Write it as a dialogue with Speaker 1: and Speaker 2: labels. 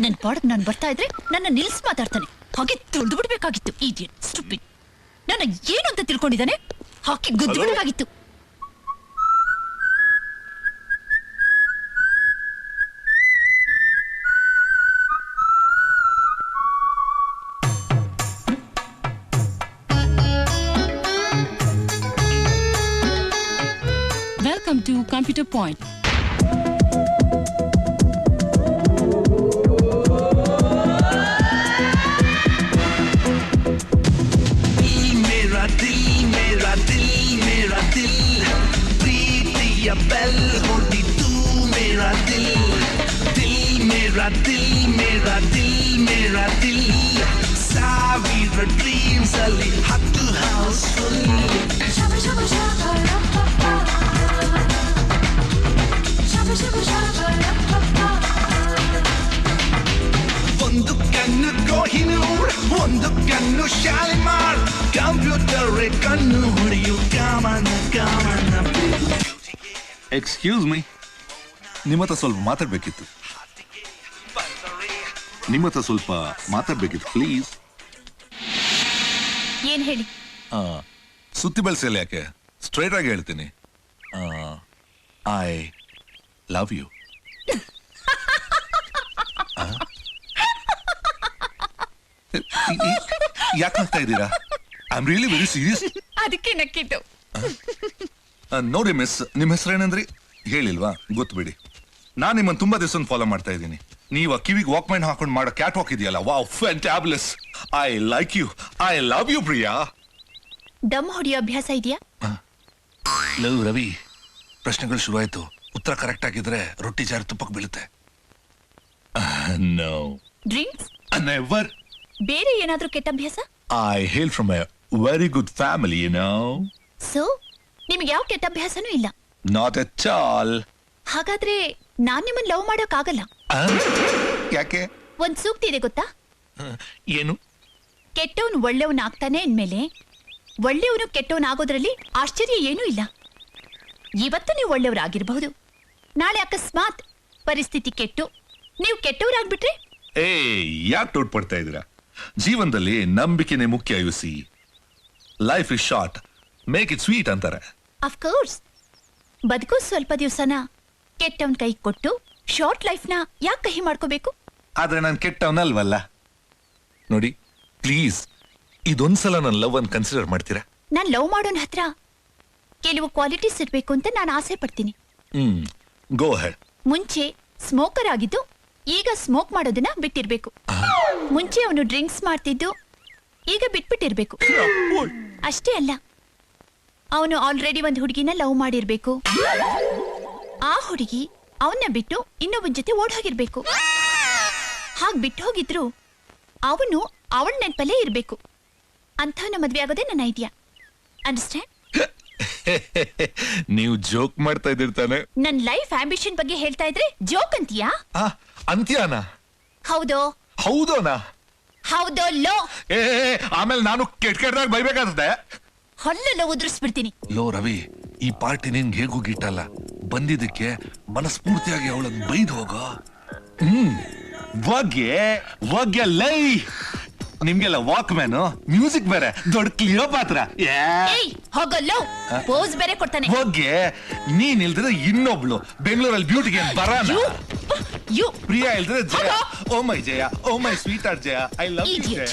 Speaker 1: ನನ್ ಪಾಡಕ್ ನಾನು ಬರ್ತಾ ಇದ್ರೆ ನನ್ನ ನಿಲ್ಸ್ ಮಾತಾಡ್ತಾನೆ. ಹಾಗೆ ತುಳಿದು ಬಿಡ್ಬೇಕಾಗಿತ್ತು. Idiot, stupid. ನನ್ನ ಏನು ಅಂತ ತಿಳ್ಕೊಂಡಿದ್ದಾನೆ. ಹಾಕಿ ಗುದ್ದು ಬಿಡ್ಬೇಕಾಗಿತ್ತು.
Speaker 2: Welcome to Computer Point.
Speaker 3: बेल होती तू मेरा दिल मेरा दिल ಸಾವಿರ ಡ್ರೀಮ್ಸ್ ಅಲ್ಲಿ 10 ಹೌಸ್ಫುಲ್ ಒಂದು ಕಣ್ಣು ಕೊಹಿನೂರ್ ಒಂದು ಕಣ್ಣು ಶಾಲಿಮಾರ್ ಕಂಪ್ಯೂಟರ್ ಕಣ್ಣು ಹೊಡೆಯು ಕಾಮನ
Speaker 4: ಎಕ್ಸ್ಕ್ಯೂಸ್ ಮೀ, ನಿಮ್ಮ ಹತ್ರ ಸ್ವಲ್ಪ ಮಾತಾಡ್ಬೇಕಿತ್ತು ಪ್ಲೀಸ್.
Speaker 1: ಏನ್ ಹೇಳಿ?
Speaker 4: ಸುತ್ತಿ ಬೆಳೆಸಲ್ಲ, ಯಾಕೆ ಸ್ಟ್ರೈಟ್ ಆಗಿ ಹೇಳ್ತೀನಿ. I love you. ಯಾಕೆ ಆಗ್ತಾ ಇದ್ದೀರಾ? I am really very serious.
Speaker 1: ಅದಕ್ಕೆ ನಕ್ಕಿದ್ದು.
Speaker 4: ನೋಡಿ ಮಿಸ್, ನಿಮ್ಮ ಹೆಸರೇನಂದ್ರಿ? ಹೇಳಿಲ್ವಾ? ಗೊತ್ತು ಬಿಡಿ. ನಾನು ನಿಮ್ಮನ್ನು ತುಂಬಾ ದಿವಸ ಫಾಲೋ ಮಾಡ್ತಾ ಇದ್ದೀನಿ. ನೀವು ಕಿವಿಗೆ ವಾಕ್ಮೈನ್ ಹಾಕೊಂಡು ಮಾಡೋ ಕ್ಯಾಟ್ ವಾಕ್ ಇದೆಯಲ್ಲ, wow, fantabulous. I like you, I love you Priya.
Speaker 1: ದಮ್ ಹೊಡಿಯೋ ಅಭ್ಯಾಸ ಇದೆಯಾ?
Speaker 4: ಲವ್ ರವಿ, ಪ್ರಶ್ನೆಗಳು ಶುರುವಾಯ್ತು. ಉತ್ತರ ಕರೆಕ್ಟ್ ಆಗಿದ್ರೆ ರೊಟ್ಟಿ ಜಾರಿ ತುಪ್ಪಕ್ಕೆ ಬೀಳುತ್ತೆ. No
Speaker 1: drinks?
Speaker 4: ನೆವರ್.
Speaker 1: ಬೇರೆ ಏನಾದ್ರೂ ಕೆಟ್ಟ ಅಭ್ಯಾಸ?
Speaker 4: I hail from a very good family, you know.
Speaker 1: So ನಿಮ್ಗೆ ಯಾವ ಕೆಟ್ಟ ಅಭ್ಯಾಸನೂ ಇಲ್ಲ?
Speaker 4: Not at all.
Speaker 1: ಹಾಗಾದ್ರೆ ನಾನ್ ನಿಮ್ಮನ್ನ ಲವ್ ಮಾಡೋಕ್ ಆಗಲ್ಲ.
Speaker 4: ಯಾಕೆ?
Speaker 1: ಒಂದ್ ಸೂಕ್ತಿ ಇದೆ ಗೊತ್ತಾ?
Speaker 4: ಏನು?
Speaker 1: ಕೆಟ್ಟವನು ಒಳ್ಳೆಯವನ್ ಆಗ್ತಾನೆ ಅಂದ್ಮೇಲೆ ಒಳ್ಳೆಯವನು ಕೆಟ್ಟವನಾಗೋದ್ರಲ್ಲಿ ಆಶ್ಚರ್ಯ ಏನೂ ಇಲ್ಲ. ಇವತ್ತು ನೀವು ಒಳ್ಳೆಯವರಾಗಿರಬಹುದು, ನಾಳೆ ಅಕಸ್ಮಾತ್ ಪರಿಸ್ಥಿತಿ ಕೆಟ್ಟು ನೀವು ಕೆಟ್ಟವರಾಗ್ಬಿಟ್ರೆ?
Speaker 4: ಯಾಕೆ ಡೌಟ್ ಪಡ್ತಾ ಇದ್ದೀರಾ? ಜೀವನದಲ್ಲಿ ನಂಬಿಕೆನೆ ಮುಖ್ಯ. U C, life is short, make it sweet ಅಂತಾರೆ.
Speaker 1: ಅಫ್ಕೋರ್ಸ್, ಬದುಕೋ ಸ್ವಲ್ಪ ದಿವಸನ ಕೆಟ್ಟವನ್ ಕೈ ಕೊಟ್ಟು ಶಾರ್ಟ್ ಲೈಫ್ನ ಯಾಕೆ ಕಹಿ ಮಾಡ್ಕೋಬೇಕು?
Speaker 4: ಆದ್ರೆ ನಾನು ಕೆಟ್ಟವನಲ್ವಲ್ಲ. ನೋಡಿ ಪ್ಲೀಸ್, ಇದೊಂದ್ಸಲ ನನ್ನ ಲವ್ ಅನ್ನು ಕನ್ಸಿಡರ್ ಮಾಡ್ತೀರಾ?
Speaker 1: ನಾನ್ ಲವ್ ಮಾಡೋನ್ ಹತ್ರ ಕೆಲವು ಕ್ವಾಲಿಟೀಸ್ ಇರ್ಬೇಕು ಅಂತ ನಾನು ಆಸೆ ಪಡ್ತೀನಿ.
Speaker 4: ಗೋ ಹೆಡ್.
Speaker 1: ಮುಂಚೆ ಸ್ಮೋಕರ್ ಆಗಿದ್ದು ಈಗ ಸ್ಮೋಕ್ ಮಾಡೋದನ್ನ ಬಿಟ್ಟಿರ್ಬೇಕು. ಮುಂಚೆ ಅವನು ಡ್ರಿಂಕ್ಸ್ ಮಾಡ್ತಿದ್ದು ಈಗ ಬಿಟ್ಬಿಟ್ಟಿರ್ಬೇಕು. ಅಷ್ಟೇ ಅಲ್ಲ, ಅವನು ಆಲ್ರೆಡಿ ಒಂದು ಹುಡುಗಿನ ಲವ್ ಮಾಡಿರ್ಬೇಕು. ಆ ಹುಡುಗಿ ಅವನ್ನ ಬಿಟ್ಟು ಇನ್ನೊಬ್ಬನ ಜೊತೆ ಓಡ್ ಹೋಗಿರ್ಬೇಕು. ಹಾಗ್ ಬಿಟ್ಟು ಹೋಗಿದ್ರು ಅವನು ಅವಳ ನೆನಪಲ್ಲೇ ಇರ್ಬೇಕು. ಅಂಥವನ ಮದ್ವೆ ಆಗೋದೇ ನನ್ನ ಐಡಿಯಾ. ಅಂಡರ್ಸ್ಟ್ಯಾಂಡ್?
Speaker 4: ನೀವು ಜೋಕ್ ಮಾಡ್ತಾ ಇದ್ದಿರ್ತಾನೆ.
Speaker 1: ನನ್ ಲೈಫ್ ಆಂಬಿಷನ್ ಬಗ್ಗೆ ಹೇಳ್ತಾ ಇದ್ರೆ ಜೋಕ್ ಅಂತೀಯಾ?
Speaker 4: ಅಂತ್ಯಾನ?
Speaker 1: ಹೌದೋ?
Speaker 4: ಹೌದೋನಾ?
Speaker 1: ಹೌದೋ ಲೋ?
Speaker 4: ಆಮೇಲೆ ನಾನು ಕೆಟ್ಟದಾಗ ಬೈಬೇಕಾಗ್ತದೆ.
Speaker 1: ಹಲ್ಲೆಲ್ಲ ಉದುರಿಸ್ಬಿಡ್ತೀನಿ.
Speaker 4: ಲೋ ರವಿ, ಈ ಪಾರ್ಟಿ ನಿನ್ಗೆ ಹೇಗೂ ಗಿಟ್ಟಲ್ಲ. ಬಂದಿದ್ದಕ್ಕೆ ಮನಸ್ಫೂರ್ತಿಯಾಗಿ ಅವಳನ್ನು ಬೈದು ಹೋಗೋ. ವಗ್ಗೆ ಲೈ. ನಿಮ್ಗೆಲ್ಲ ವಾಕ್ ಮ್ಯಾನ್, ಮ್ಯೂಸಿಕ್ ಬೇರೆ, ದೊಡ್ಡ ಕ್ಲಿಯೋ ಪಾತ್ರ.
Speaker 1: ಹೋಗಲ್ಲೋ, ಪೋಸ್ ಬೇರೆ ಕೊಡ್ತಾನೆ.
Speaker 4: ಹೋಗ್ಗೆ, ನೀನ್ ಇಲ್ದ್ರೆ ಇನ್ನೊಬ್ಳು ಬೆಂಗಳೂರಲ್ಲಿ ಬ್ಯೂಟಿಗೆ ಬರಾನ. ಪ್ರಿಯಾ ಇಲ್ದ್ರೆ Jaya. Oh my Jaya, oh my sweet heart Jaya, I love you Jaya.